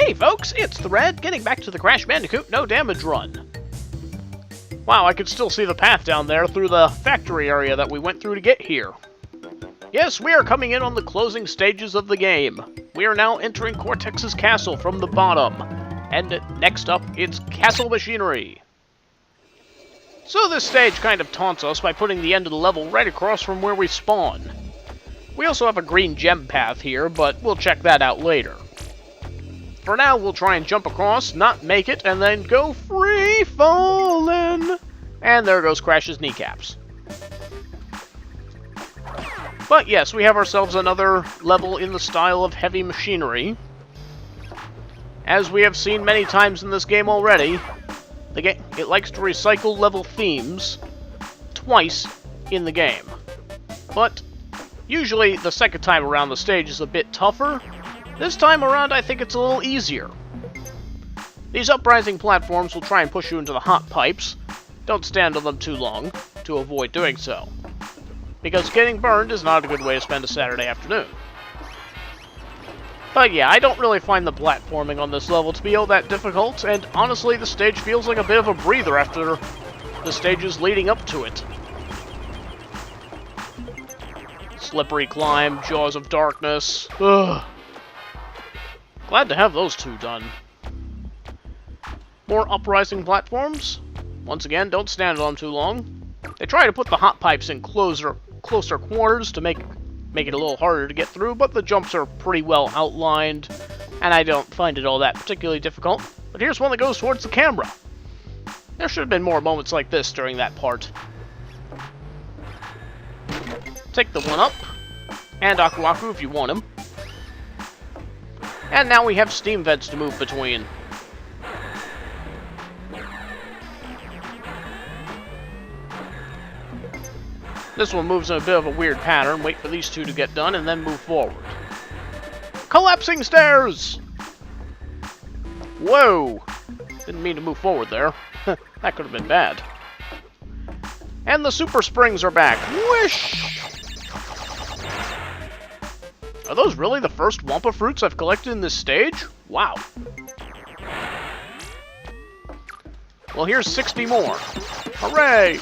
Hey folks, it's the Red, getting back to the Crash Bandicoot No Damage run. Wow, I can still see the path down there through the factory area that we went through to get here. Yes, we are coming in on the closing stages of the game. We are now entering Cortex's castle from the bottom. And next up, it's Castle Machinery. So this stage kind of taunts us by putting the end of the level right across from where we spawn. We also have a green gem path here, but we'll check that out later. For now, we'll try and jump across, not make it, and then go free falling. And there goes Crash's kneecaps. But yes, we have ourselves another level in the style of heavy machinery. As we have seen many times in this game already, it likes to recycle level themes twice in the game. But usually the second time around the stage is a bit tougher. This time around, I think it's a little easier. These uprising platforms will try and push you into the hot pipes. Don't stand on them too long, to avoid doing so. Because getting burned is not a good way to spend a Saturday afternoon. But yeah, I don't really find the platforming on this level to be all that difficult, and honestly, the stage feels like a bit of a breather after the stages leading up to it. Slippery climb, Jaws of Darkness. Ugh. Glad to have those two done. More uprising platforms. Once again, don't stand on them too long. They try to put the hot pipes in closer quarters to make it a little harder to get through, but the jumps are pretty well outlined, and I don't find it all that particularly difficult. But here's one that goes towards the camera. There should have been more moments like this during that part. Take the one up, and Aku Aku if you want him. And now we have steam vents to move between. This one moves in a bit of a weird pattern. Wait for these two to get done and then move forward. Collapsing stairs! Whoa! Didn't mean to move forward there. That could have been bad. And the super springs are back. Whoosh! Are those really the first Wampa fruits I've collected in this stage? Wow. Well, here's 60 more. Hooray!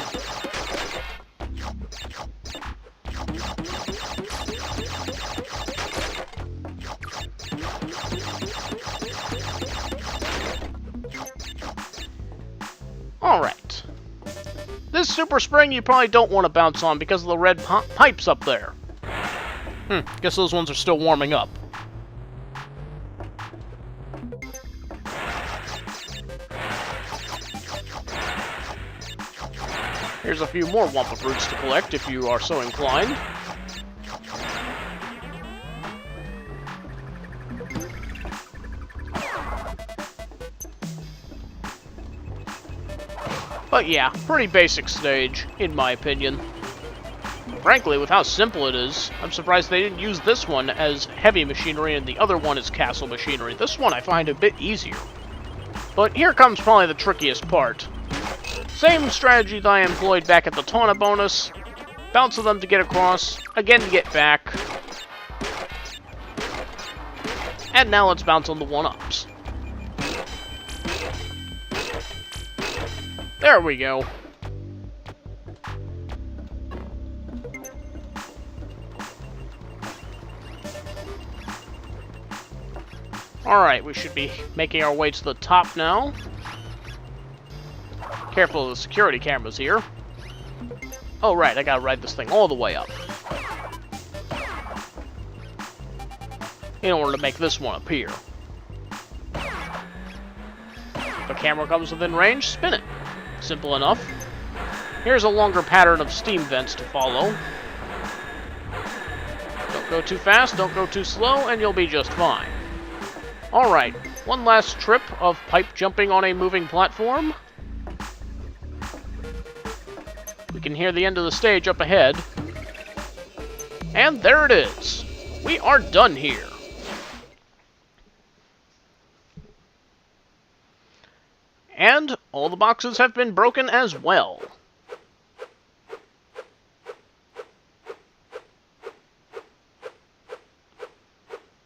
Alright. This super spring you probably don't want to bounce on because of the red pipes up there. Guess those ones are still warming up. Here's a few more Wampa fruits to collect if you are so inclined. But yeah, pretty basic stage, in my opinion. Frankly, with how simple it is, I'm surprised they didn't use this one as heavy machinery and the other one as castle machinery. This one I find a bit easier. But here comes probably the trickiest part. Same strategy that I employed back at the Taunt bonus. Bounce on them to get across, again to get back. And now let's bounce on the one-ups. There we go. Alright, we should be making our way to the top now. Careful of the security cameras here. Oh right, I gotta ride this thing all the way up. In order to make this one appear. If a camera comes within range, spin it. Simple enough. Here's a longer pattern of steam vents to follow. Don't go too fast, don't go too slow, and you'll be just fine. Alright, one last trip of pipe jumping on a moving platform. We can hear the end of the stage up ahead. And there it is. We are done here. And all the boxes have been broken as well.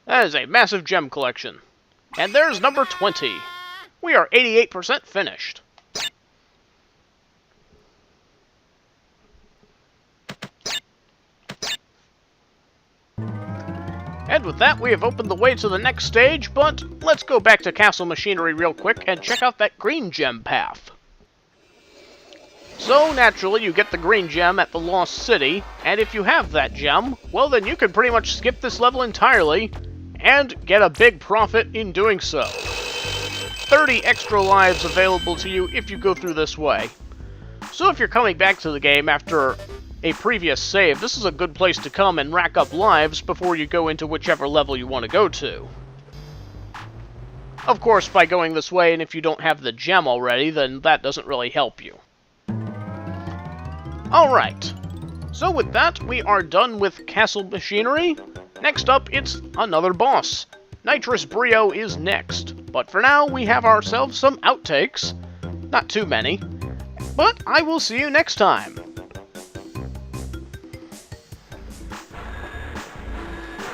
That is a massive gem collection. And there's number 20. We are 88% finished. And with that, we have opened the way to the next stage, but let's go back to Castle Machinery real quick and check out that green gem path. So, naturally, you get the green gem at the Lost City, and if you have that gem, well then you can pretty much skip this level entirely, and get a big profit in doing so. 30 extra lives available to you if you go through this way. So if you're coming back to the game after a previous save, this is a good place to come and rack up lives before you go into whichever level you want to go to. Of course, by going this way, and if you don't have the gem already, then that doesn't really help you. Alright, so with that, we are done with Castle Machinery. Next up, it's another boss. Nitrous Brio is next, but for now, we have ourselves some outtakes. Not too many, but I will see you next time.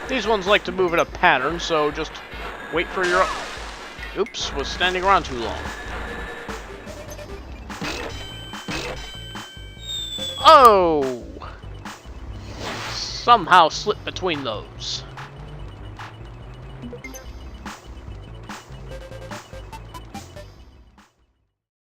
These ones like to move in a pattern, so just wait for your... Oops, was standing around too long. Oh! Somehow slipped between those.